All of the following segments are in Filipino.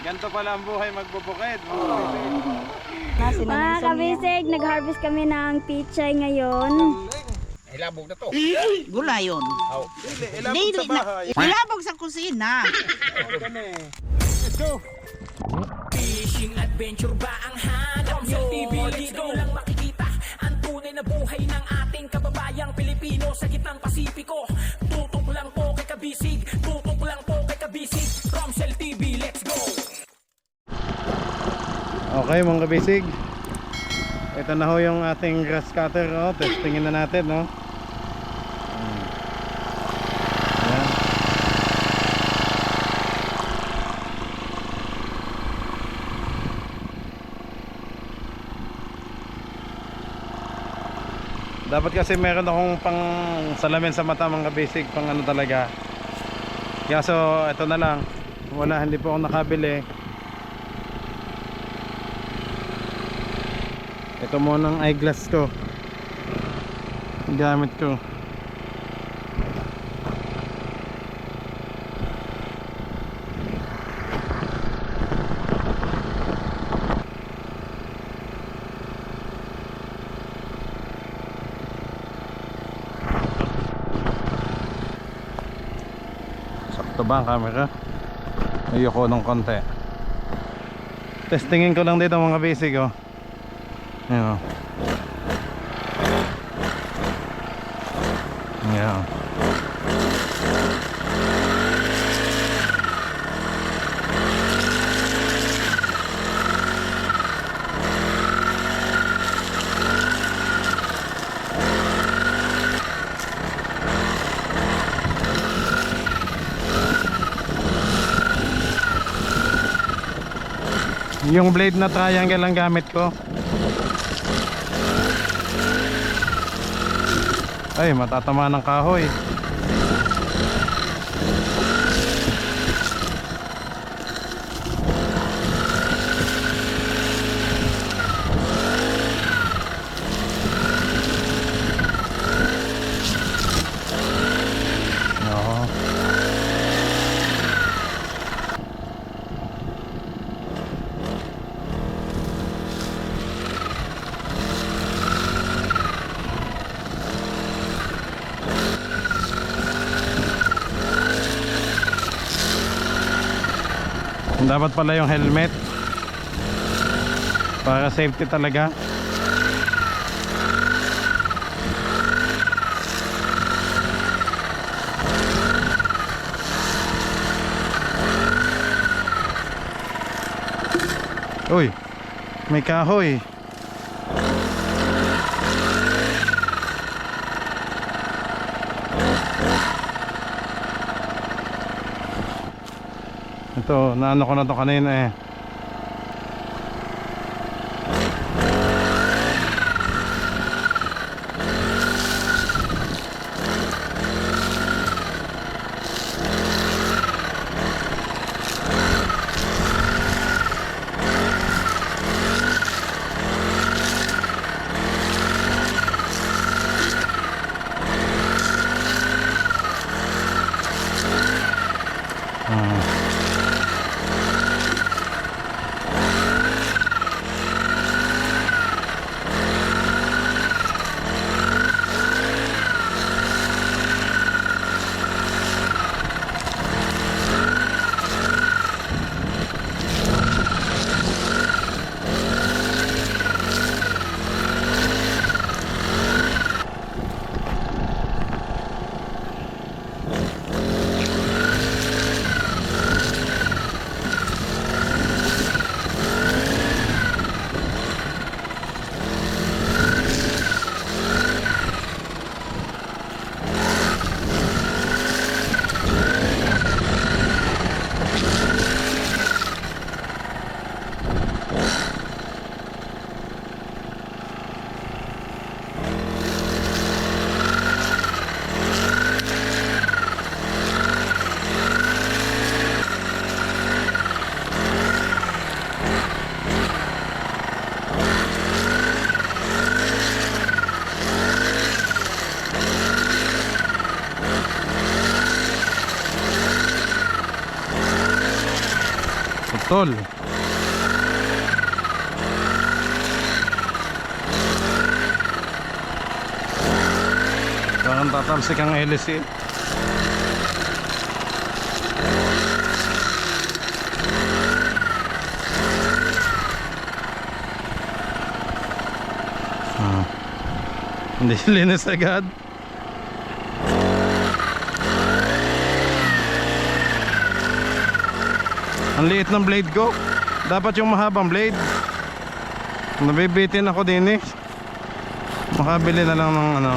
Ganito pala ang buhay magbubukid. Mga kabisig, nag-harvest kami ng pichay ngayon. Ilabog na to. Gulay yun. Ilabog sa bahay. Ilabog sa kusina. Let's go. Fishing adventure ba ang hanap nyo? Dito lang makikita ang tunay na buhay ng ating kababayang Pilipino sa gitnang Pasipiko. Tutok lang po kay Kabisig, tutok lang po kay Kabisig. Romsel TV, let's go! Okay mga kabisig, ito na ho yung ating grass cutter. Testingin na natin, no? Ayan. Dapat kasi meron akong pang salamin sa mata mga kabisig, pang ano talaga. Kaya so ito na lang, wala, hindi po ako nakabili. Ito muna ang eyeglass ko, gamit ko. Sakto ba ang camera? Ayoko ng konti. Testingin ko lang dito mga basic, oh. Ayan, oh. Ayan. Yung blade na triangle ang gamit ko. Ay, matatama ng kahoy. Oo. Dapat pala yung helmet para safety talaga. Uy, may kahoy. Ito, naano ko na to kanina eh. Tol. Parang tatalsik ang LSE. Hindi linis agad. Ang liit ng blade ko. Dapat yung mahabang blade. Nabibitin ako din eh. Makabili na lang ng ano.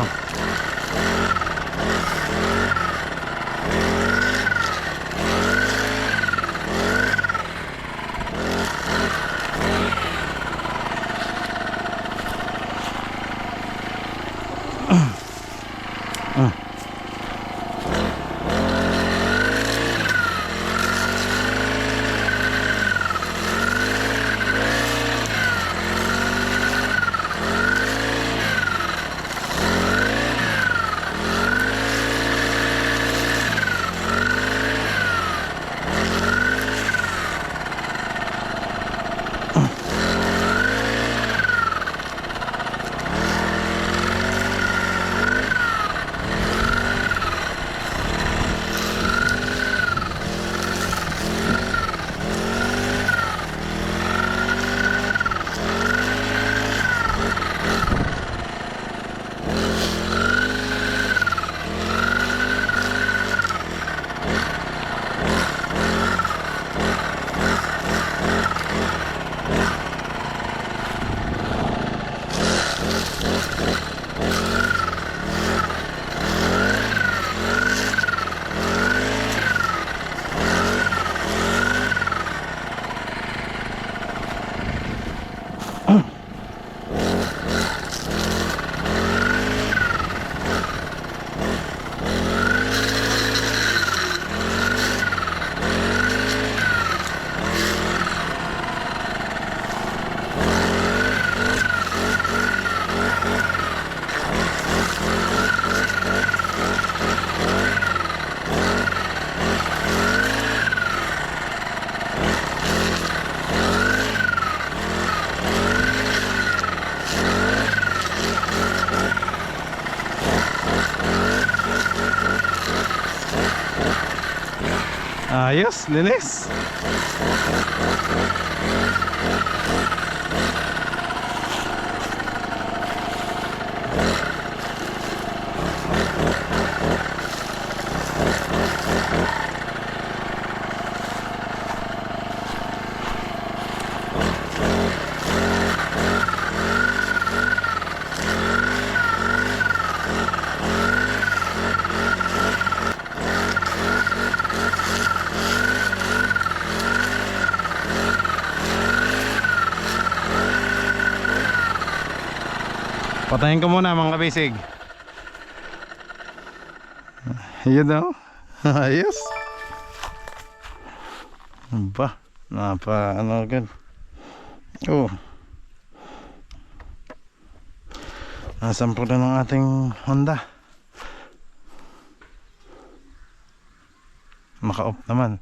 Ayos, linis. Patayin ko muna mga kabisig. Yun daw. Ayos. Ba, napa ano agad. Oh. Nasampo na ng ating Honda. Maka-off naman.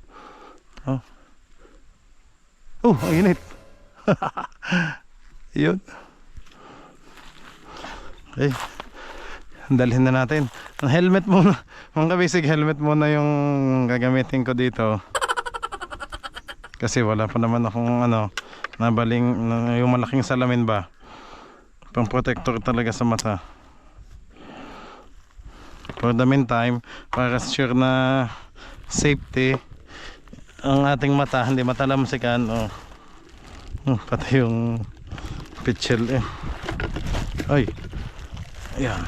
Oh. Oh, ang init. Yun. Okay. Dalhin na natin. Ang helmet muna. Mga kabisig, helmet muna yung gagamitin ko dito. Kasi wala pa naman akong ano, nabaling, yung malaking salamin ba. Pang protector talaga sa mata. For the meantime, para sure na safety ang ating mata, hindi matalamsikan. Pati yung pitchel eh. Ay. Ayan.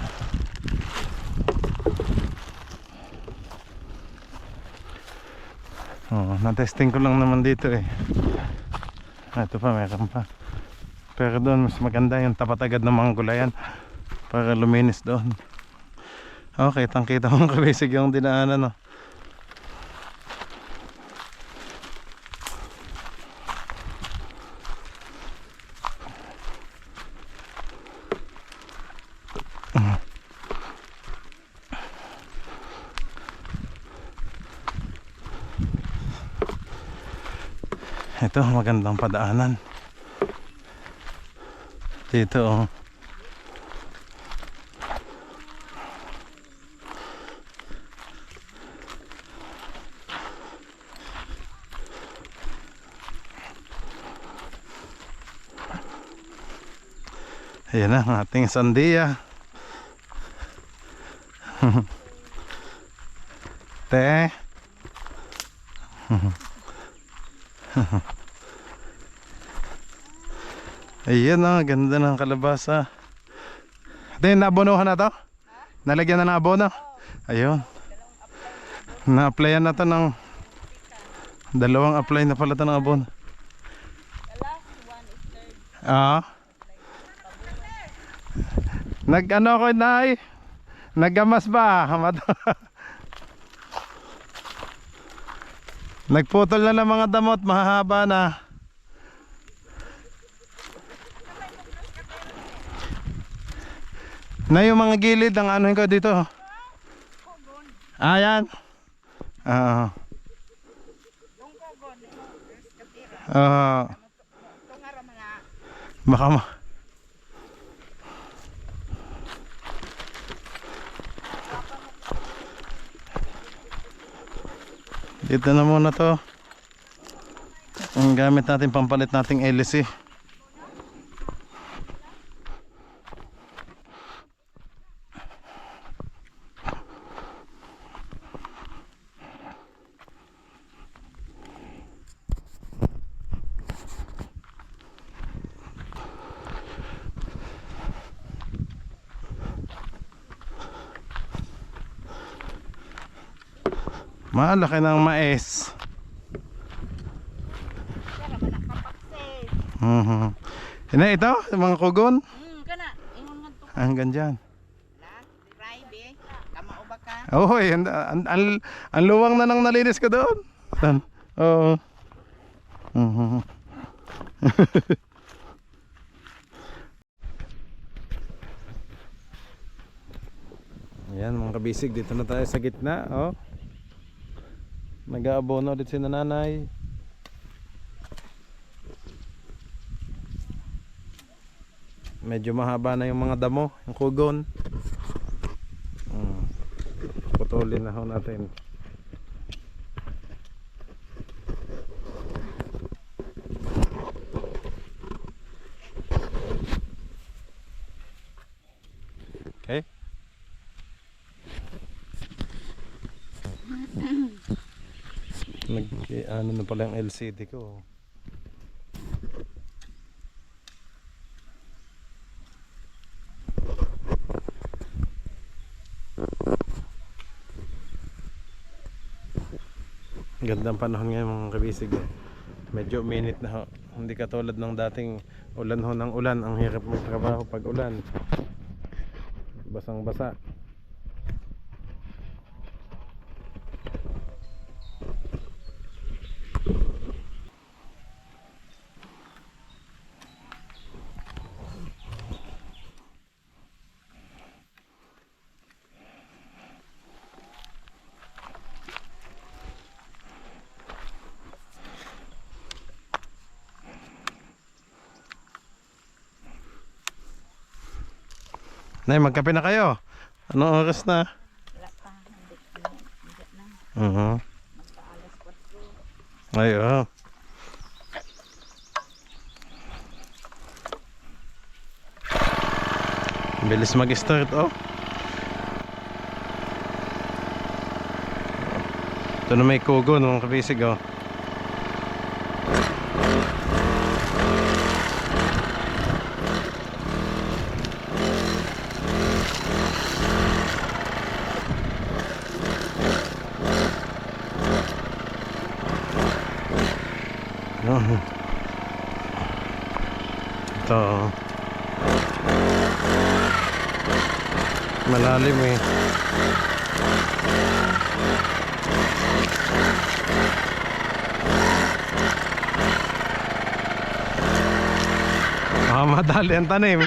Na-testing ko lang naman dito eh. Ito pa, meron pa. Pero doon mas maganda yung tapat agad ng mga gulayan para luminis doon. Okay, tangkita mong kabisig yung dinaanan, no. Ito, magandang padaanan. Dito, oh. Ayan na ang ating sandiya. Te. Ayan na, ganda ng kalabasa. Ate, naabonohan na to? Nalagyan na ng abono? Ayun. Na-applyan na to ng 2 apply na pala to ng abono. Nag-ano ko na naggamas ba? Nagputol na ng mga damot, mahahaba na. Na yung mga gilid ang anuhin ko dito. Ayan. Baka dito na muna to. Ang gamit natin pampalit nating LC. Malaki ng mais. Ina ito, mga kugon. Kana, ingon nga to. Hanggang dyan. Drive kamao ba ka? Oy, ang luwang na nang nalinis ko doon. Oo. Ayan mga kabisig, dito na tayo sa gitna. Oh. Nag-aabono ulit si nanay. Medyo mahaba na yung mga damo, yung kugon. Putulin na ho natin. Okay. Ano na pala yung LCD ko. Gandang panahon ngayon mga kabisig. Medyo minute na ho. Hindi katulad ng dating ulan ho ng ulan. Ang hirap magtrabaho pag ulan. Basang basa. Nay, magkape na kayo. Anong oras na? Wala pa, hindi na. Magpaalas 4. Ay, oh. Bilis mag-start, oh. Ito na may kugo, mga kabisig, oh. Ito malalim eh. Madali ang tanim.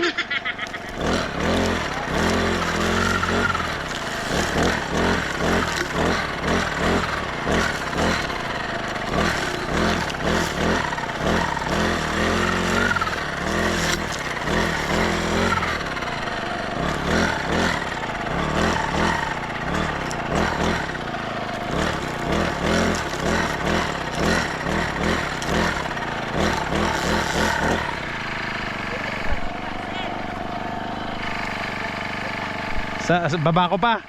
Sa baba ko pa.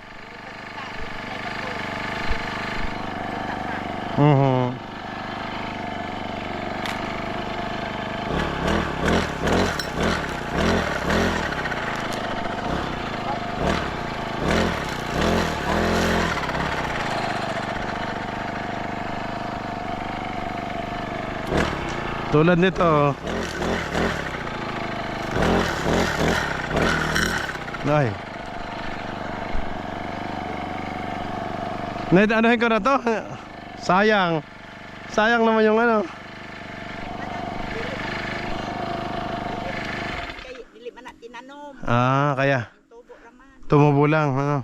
Tulad nito. Ay. Ned, anuhin ko na to. Sayang. Sayang naman yung ano. Kay dili man na tinanom. Ah, kaya Tubo raman. tumubo lang, ano.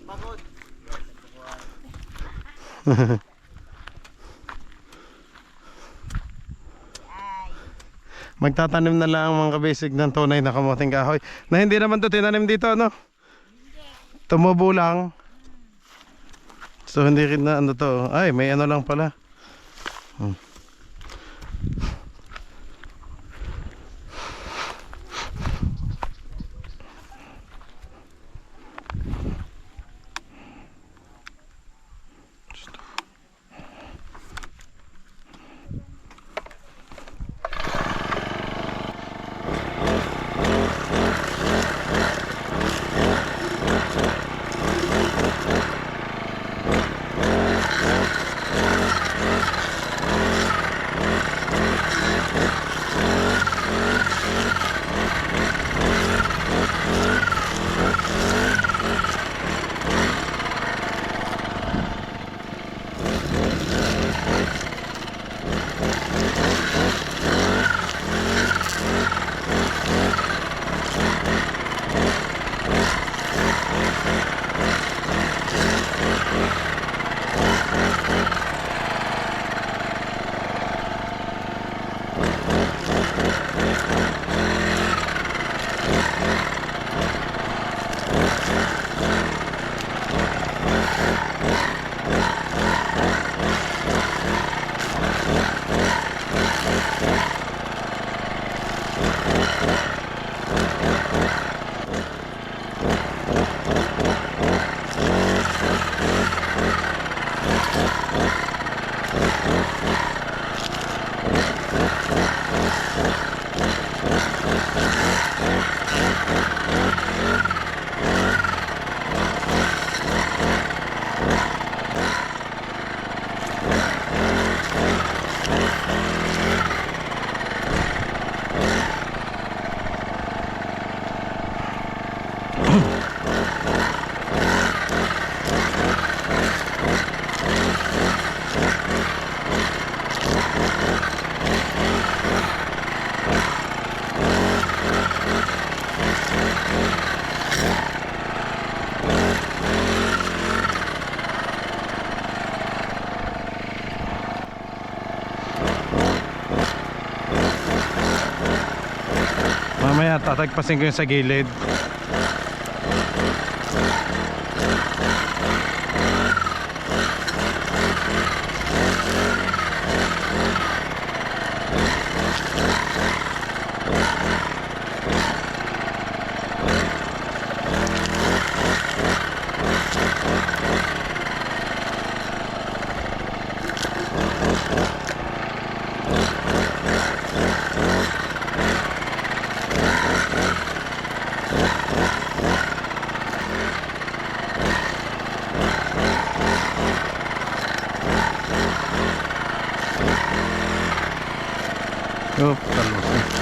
Bagod. Ay. Magtatanim na lang mga kabisig ng tunay na kamuting kahoy. Na hindi naman to tinanim dito, ano? Tumubo lang. So hindi rin na ano to. Ay, may ano lang pala. Mamaya tatagpasin ko yung sa gilid. Oh, talbos.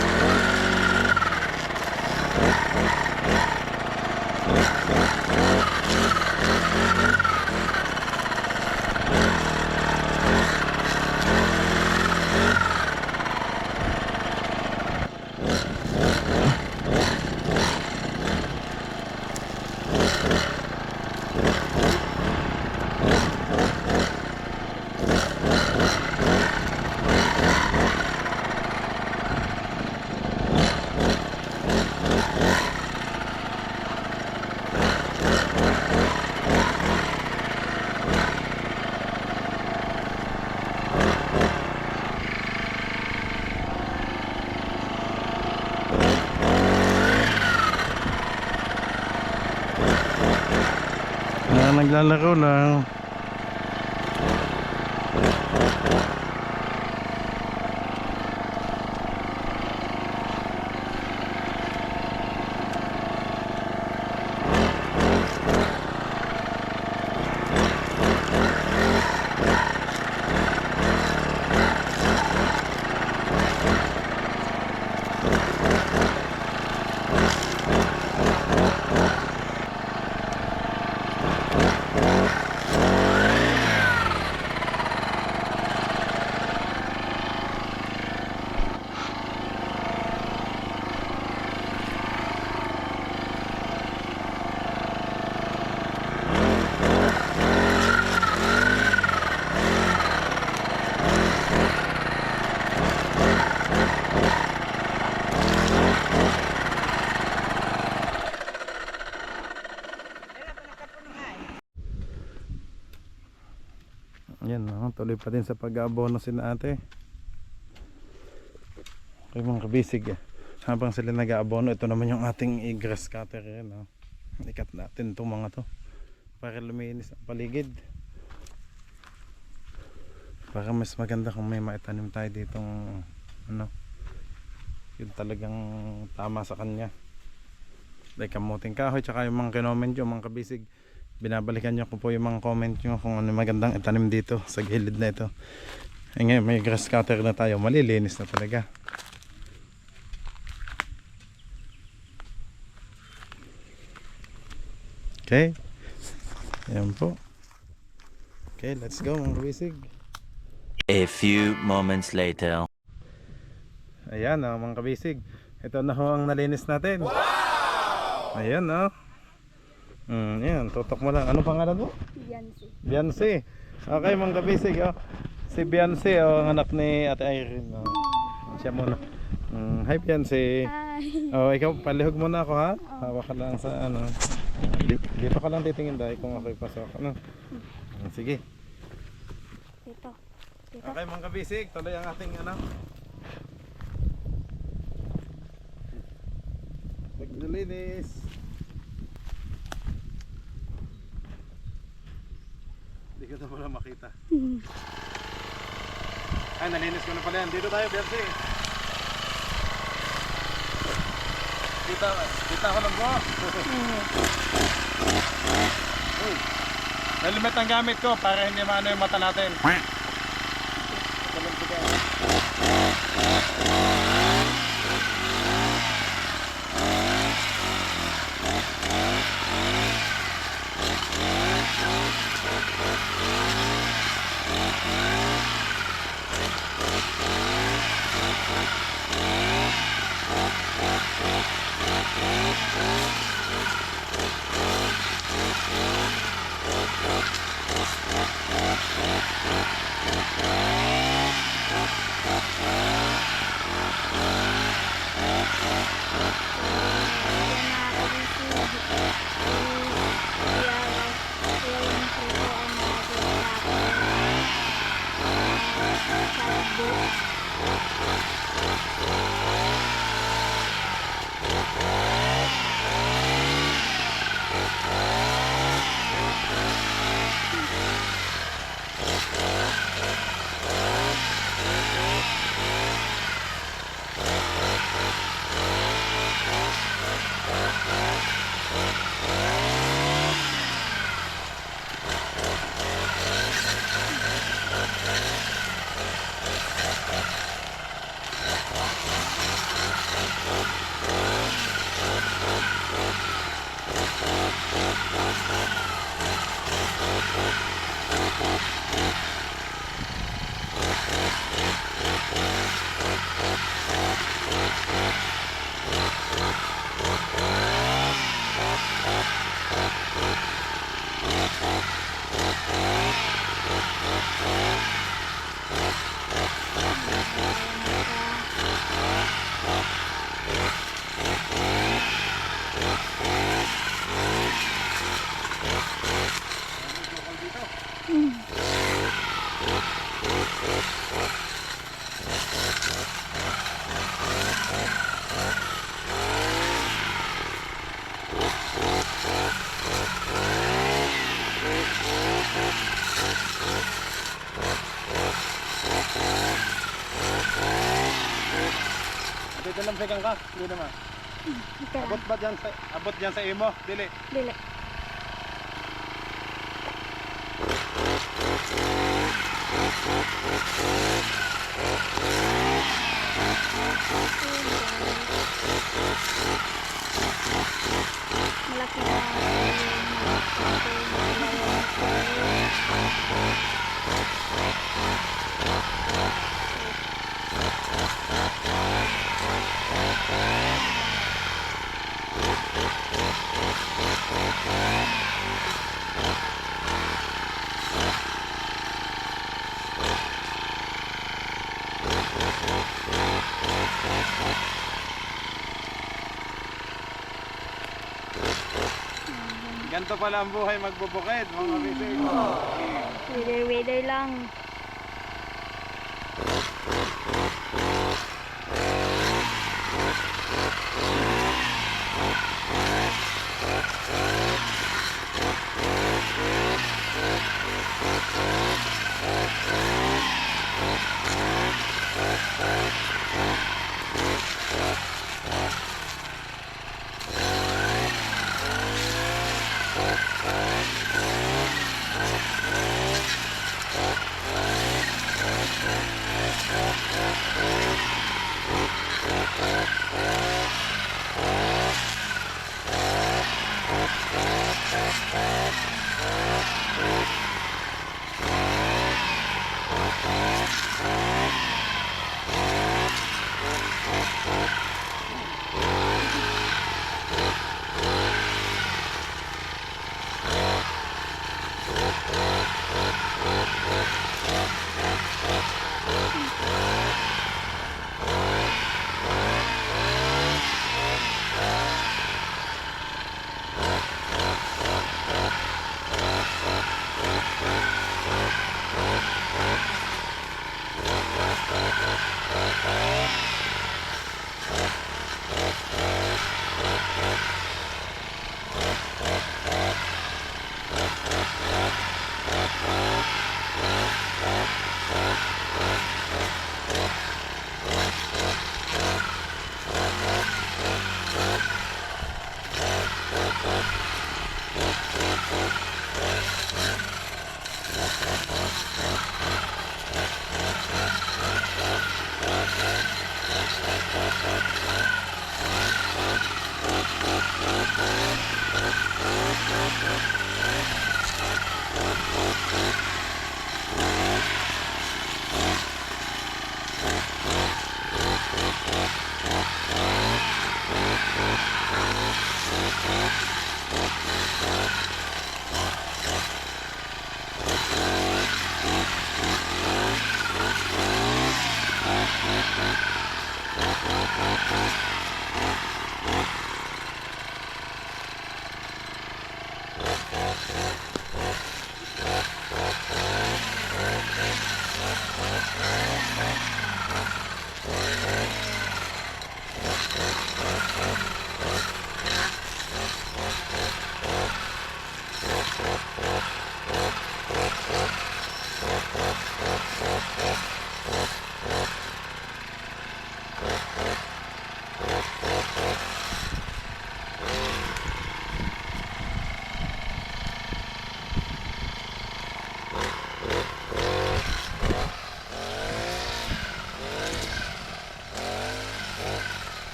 Naglalaro lang. Yan, tuloy pa din sa pag-aabono si ate. Okay mga kabisig, habang sila nag-aabono, ito naman yung ating grass cutter. Yan, ikat natin itong mga to para luminis ang paligid, para mas maganda kung may maitanim tayo ditong ano, yun talagang tama sa kanya, like kamuting kahoy, tsaka yung mga kinoment nyo mga kabisig. Binabalikan nyo ko po yung mga comment nyo kung ano magandang itanim dito sa gilid na ito. Ngayon may grass cutter na tayo, malilinis na talaga. Okay, ayan po. Okay, let's go mga kabisig. A few moments later. Ayan mga kabisig, ito na ho ang nalinis natin. Wow! Ayan yan, tutok mo lang. Ano pangalan mo? Beyonce. Beyonce. Okay mga kabisig, si Beyonce, ang anak ni Ate Irene. Siya muna. Hi Beyonce. Hi. Ikaw palihog muna ako ha. Hawak ka lang sa ano. Dito ka lang titingin dahil kung ako'y pasok. Ano? Sige. Dito. Okay mga kabisig, tuloy ang ating ano. Paglilinis. Hindi ko na pala makita. Ay, nalinis ko na pala yan. Dito tayo, Bersi. Kita ko lang po. Uy. Helmet ang gamit ko para hindi maano yung mata natin. Nilampigan ka? Hindi naman. Okay Abot lang. ba dyan sa, abot dyan sa imo? Dili. Dili. Malaki na Ganito pala ang buhay magbubukid, mga bisig. weather lang.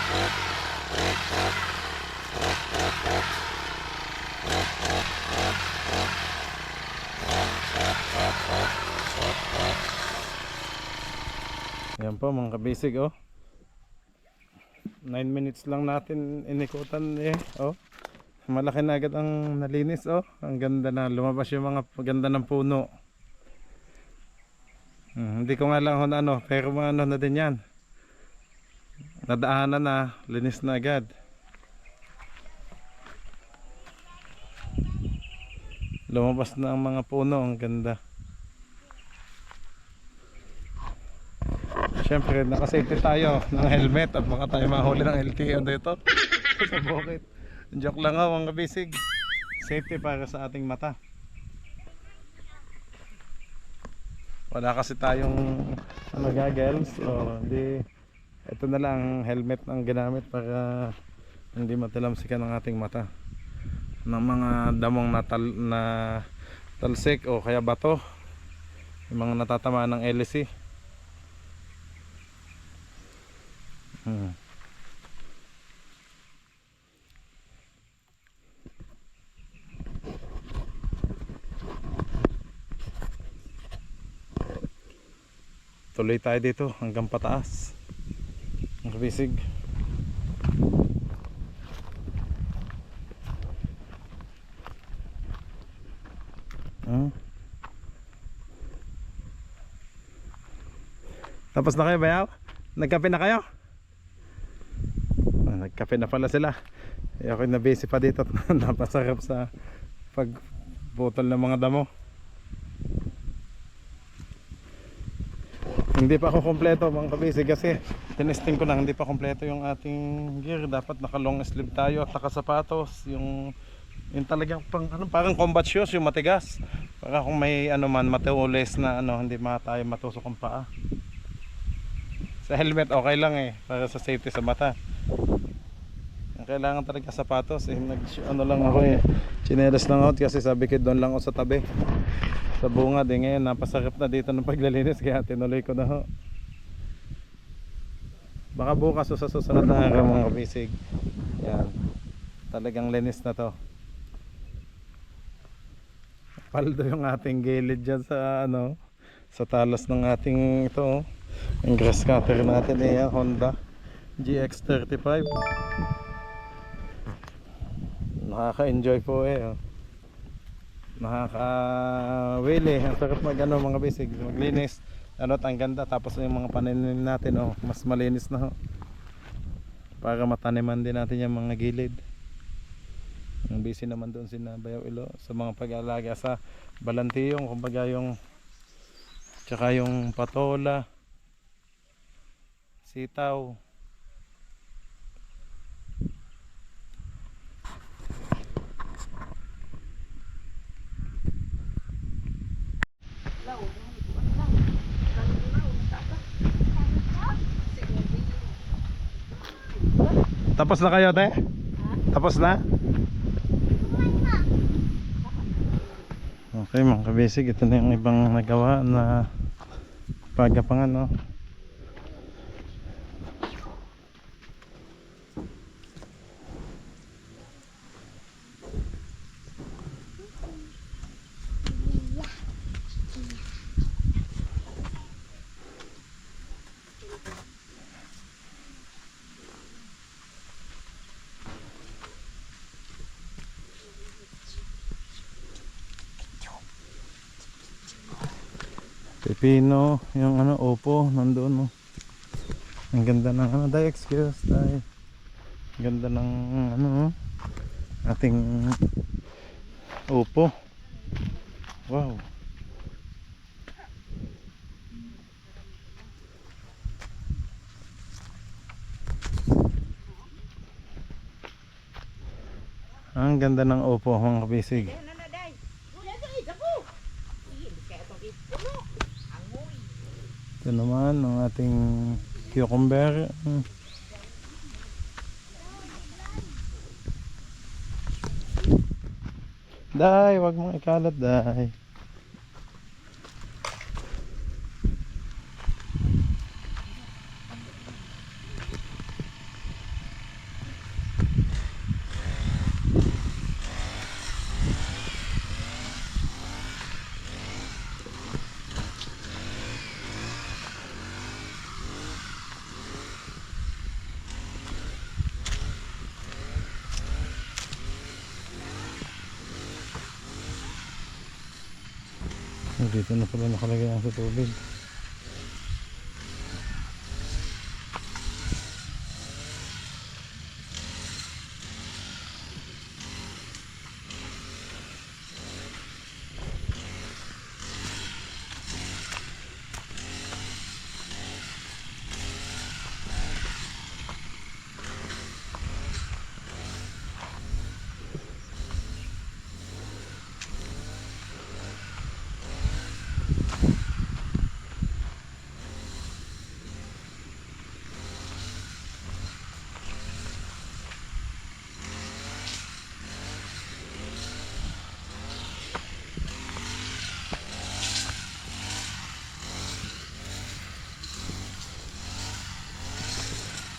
Yan po mga kabisig, oh. 9 minutes lang natin inikutan eh, oh. Malaki na agad ang nalinis, oh. Ang ganda na, lumabas yung mga ganda ng puno. Hindi ko nga lang ano, pero ano na din yan. Nadaanan na, linis na agad. Lumabas na ang mga puno, ang ganda. Siyempre, nakasafety tayo ng helmet at baka tayo mahuli ng LTO dito sa bukid. Joke lang ako mga kabisig. Safety para sa ating mata. Wala kasi tayong goggles o di ito na lang helmet ang ginamit para hindi matalamsikan ang ating mata ng mga damong na talsik o kaya bato, yung mga natatamaan ng LC. Tuloy tayo dito hanggang pataas ang kabisig. Tapos na kayo bayaw? Nagkape na kayo? Nagkape na pala sila. Ako na busy pa dito. Napasarap sa pagbutol ng mga damo. Hindi pa ako kompleto mga kabisig kasi tinesting ko lang, hindi pa kompleto yung ating gear. Dapat naka long sleeve tayo at naka sapatos, yung talagang parang combat shoes, yung matigas, para kung may matulis na hindi tayo matusok ang paa. Sa helmet okay lang eh, para sa safety sa mata. Ang kailangan talaga sapatos eh. Lang ako eh, chinelas lang out kasi sabi ko doon lang ako sa tabi sa bungad eh. Ngayon napasarap na dito ng paglalinis kaya tinuloy ko na ho. Baka bukas o sa susunod na araw mga kabisig, yan, talagang linis na to. Paldo yung ating gilid dyan sa sa talas ng ating ito, oh. Yung grass cutter natin eh, Honda GX35. Nakaka-enjoy po eh, oh. Nakaka-wheel eh. Ang sarap mga bisig, maglinis. Ang ganda. Tapos yung mga pananim natin, oh, mas malinis na, oh. Para mataniman din natin yung mga gilid. Ang busy naman doon si Bayaw Ilo sa mga pag-aalaga sa balantiyong, kumbaga yung tsaka yung patola, sitaw. Tapos na kayo, te? Tapos na? Okay mga kabisig, ito na yung ibang nagawa na pagapangan, no? Pepino, yung opo, nandoon, no. Ang ganda ng excuse tayo. Ang ganda ng ating opo. Wow. Ang ganda ng opo mga kabisig. Ito naman ang ating cucumber. Day, wag mong ikalat, day. Dito na pala nakalagay ang sa tubig.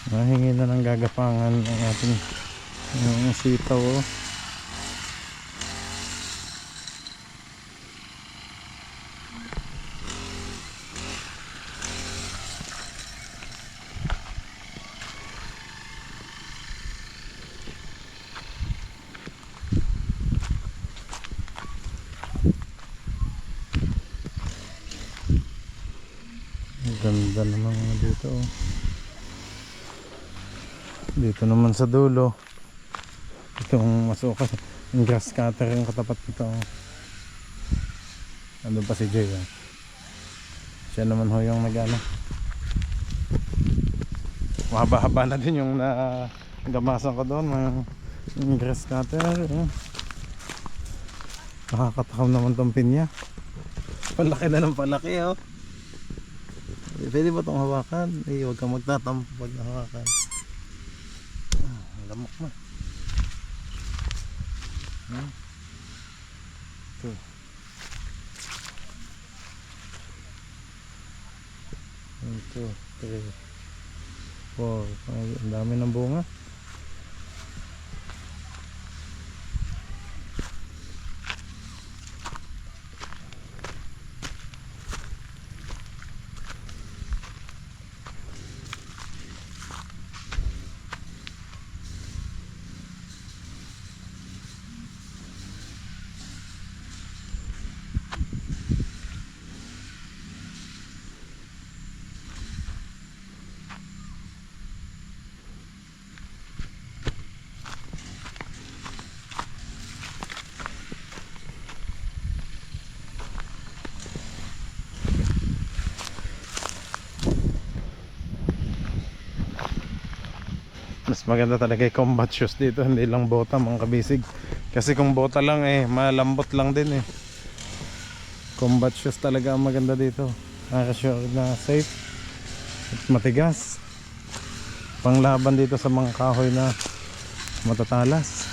Nahingi na ng gagapangan ang ating yung sitaw. Oh. Ang ganda naman dito. Oh. Dito naman sa dulo itong masuka yung grass cutter yung katapat nito. Andun pa si Jay. Siya naman ho yung nag-ano, mahaba-haba na din yung nagamasan ko doon, yung grass cutter. Nakakatakam naman tong pinya, palaki na ng palaki. Oh, pwede ba itong hawakan? Huwag kang magtatampo pag nahawakan. Lamok na. Ito. 1, 2, 3, 4. Ang dami ng bunga. Mas maganda talaga yung combat shoes dito, hindi lang bota mga kabisig. Kasi kung bota lang malambot lang din. Combat shoes talaga ang maganda dito. Nakaka-sure na safe at matigas. Panglaban dito sa mga kahoy na matatalas.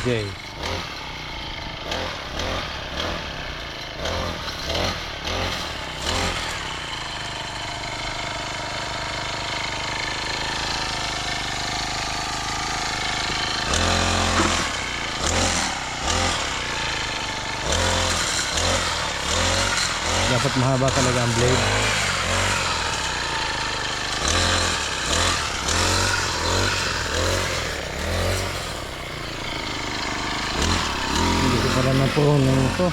Okay. Dapat mahaba talaga ang blade. Hindi ko pala na po nung ito.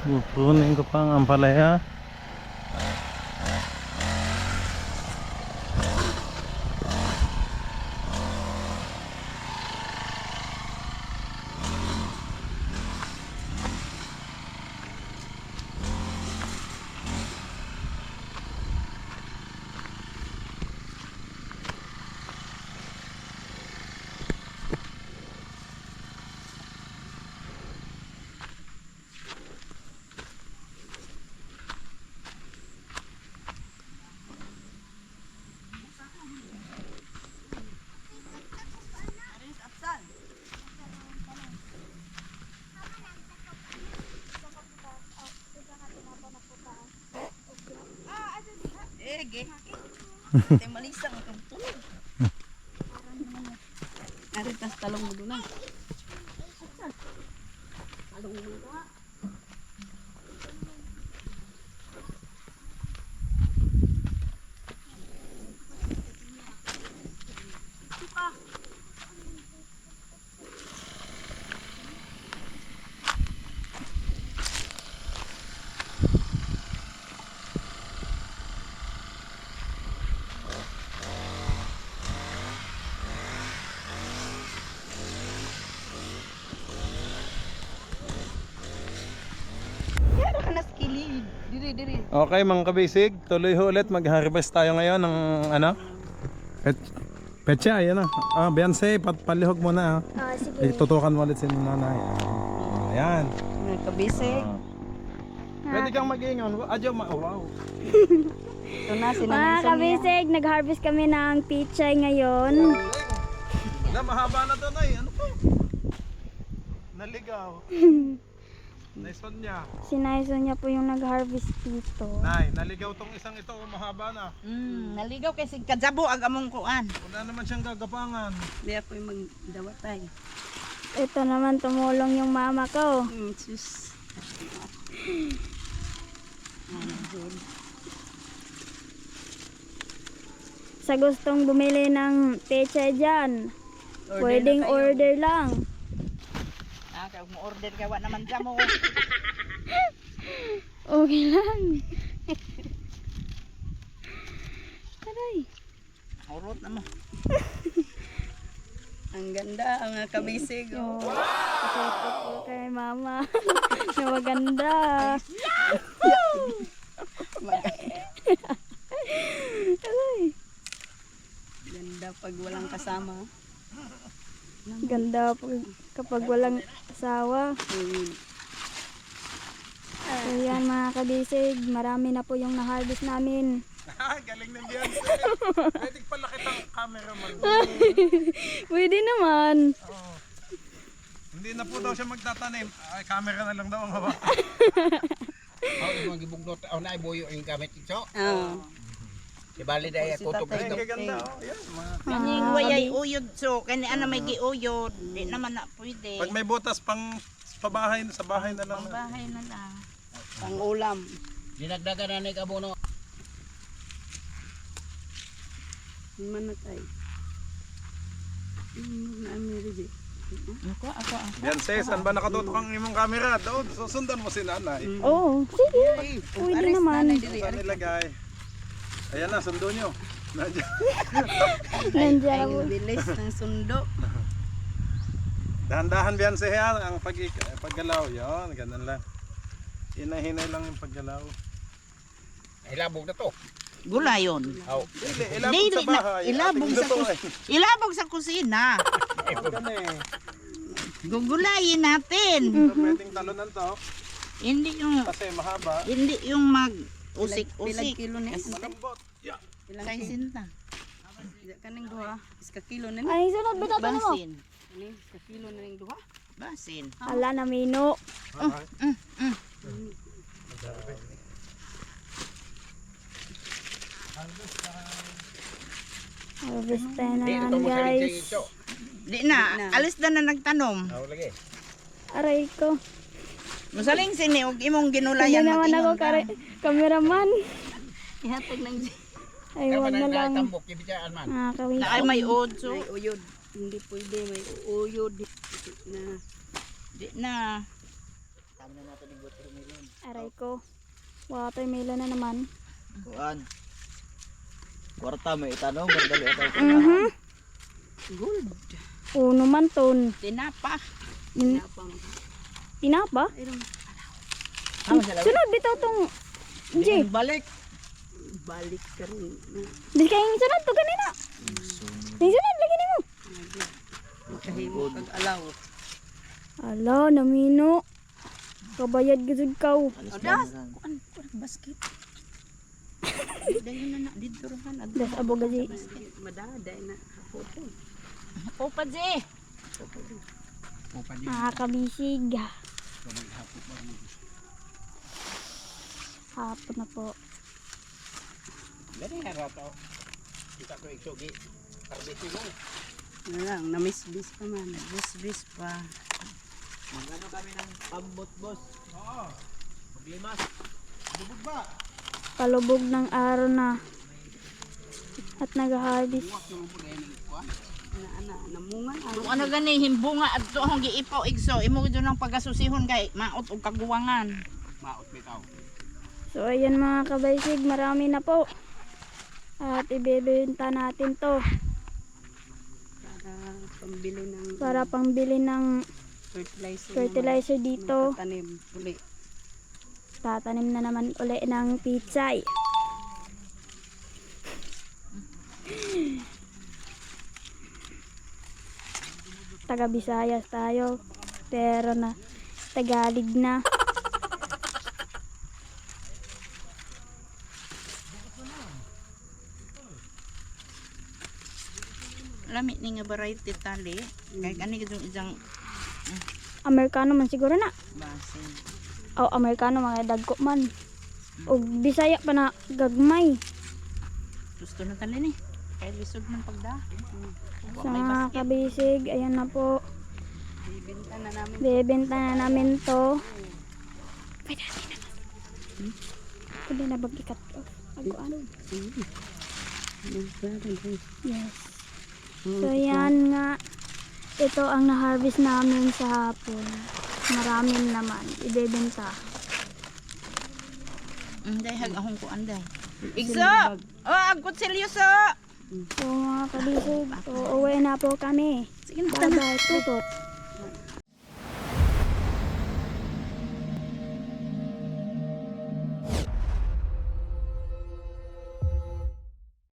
Pupunin ko pa ang ampalaya. Ate malisang ang tulog. Ari tas talong mo na. Talong mo na. Yara ka na skilid. Diri. Okay mga kabisig, tuloy ho ulit mag-harvest tayo ngayon ng ano? Petsa, ayan na. Beyonce, palihog mo na. Sige. Tutukan mo ulit si nanay. Ayan. Mga kabisig. Pwede kang mag-ingon. Adyo, wow. Ito na, Mga sinanay sa niya. kabisig, nag-harvest kami ng pichay ngayon. Mahaba na to, Nay. Ano po? Naligaw. Naison niya. Sinayso niya po yung nag-harvest dito. Nay, naligaw tong isang ito. Mahaba na. Naligaw kasi kadzabo ag among kuan. Wala naman siyang gagapangan. Di ako yung magdawatay. Ito naman tumulong yung mama ko. Sus. Sa gustong bumili ng pechay dyan, pwedeng order lang. Kaya mo order kaya wa naman dyan mo. Okay lang. Aray. Urot na mo. Ang ganda, ang kabisig. Oh. Ito po kay mama. Na maganda. Aray. Ganda pag walang kasama. Ganda po kapag walang asawa. So yan mga kabisig, marami na po yung na-harvest namin. Galing ng Beyonce. Pwede pala kitang cameraman. Pwede naman. Hindi na po daw siya magtatanim. Ay, camera na lang daw ang hawak. Yung gibugnot na iboyo yung gamit ito. Oo. Ibali dahil Si kutob tatay. ito. Gaganda. Oh, yan, mga... Kaning wayay uyod so kani ana may giuyod, di naman na pwede. Pag may butas pang pabahay sa bahay na lang. Bahay na lang. Pang ulam. Dinagdagan na abono. Manatay. Na amiri. Ako. Beyonce, saan ba nakatutok ang imong camera? Doon, susundan mo si nanay. Oo, sige. Pwede naman. Saan nilagay? Ayan na, sundo nyo. Nandiyan. Nandiyan Ang po. bilis ng sundo. Dahan-dahan Beyonce yan, ang paggalaw. Yun, ganun lang. Hinay-hinay lang yung paggalaw. Ilabog na to. Gulayon. Aw. Hindi, ilabog sa bahay. Ilabog Ating sa lutuin. ilabog sa kusina. Ganun eh. Gugulayin natin. So, pwedeng talunan to. Hindi yung Kasi mahaba. mag usik-usik. kilo na Malambot. Yeah. Kay sinta. kaning duha iska kilo na ni Ay, sunod bitaw mo. Basin. ni iska kilo na ning duha Basin. Ala na mino. Harvest tayo na Di yan ito mo sa guys. ito. Di na, alis na nagtanom. Aw lagi. Aray ko. Musaling sini og imong Hindi ginulayan naman ako mag-ingon ka. cameraman. ihatag nang Ay, Kaya wag na lang. tambok kibiyaan man. Nakakawin. Na ay may odso. may uyod hindi pwede may uyod na Di na. Aray ko. Watermelon na naman. Kuan. Kwarta may itanong, gandali ito. Gold. Uno man ton. Tinapa. Tinapa? Ano sila? Sunod bitaw tong Jay. Balik. balik ka rin Di kayong sunod to ganina. Di sunod lagi nimo. makahimo kag alaw Ala, namino. Kabayad gud kaw. Odas. Kuan basket. Dayon na dito rahan. Das abo gaji. madada na photo Opa je. Nakakabisig. Hapon na po. Dali na rato. Kita ko iksogi. Karbit mo. Ano lang, namisbis pa man. Bis pa. Magano kami ng pambot, boss? Oo. Maglimas. Bubog ba? Palubog ng araw na. At nag-harvest. Buwak yung po na yung kuha. Namungan. Kung ano gani himbunga at to hong giipaw igso imo gid nang pagasusihon kay maot og kaguwangan. Maot bitaw. So ayan mga kabaysig, marami na po. At ibebenta natin to Para pambili ng fertilizer fertilizer dito. tanim uli. Tatanim na naman uli ng pitsay. Taga Visayas tayo, pero na Tagalog na. Lami ni nga variety tali. Kay kani gid yung isang Amerikano man siguro na. basin. O Amerikano mga dagko man. O Bisaya pa na gagmay. Gusto na tali ni. Kay lisod man pagda. Sa mga kabisig, ayan na po. Bibenta na namin. Bebenta na namin to. Pwede natin na. Pwede na bagikat ko. Ano? Yes. So yan nga. Ito ang na-harvest namin sa hapon. Marami naman. Ibebenta. Anday hag ahong ko anday. Igso! Oh, agkot seryoso! So mga kabisig, so uwi na po kami. Sige na. Bye-bye. Tutot.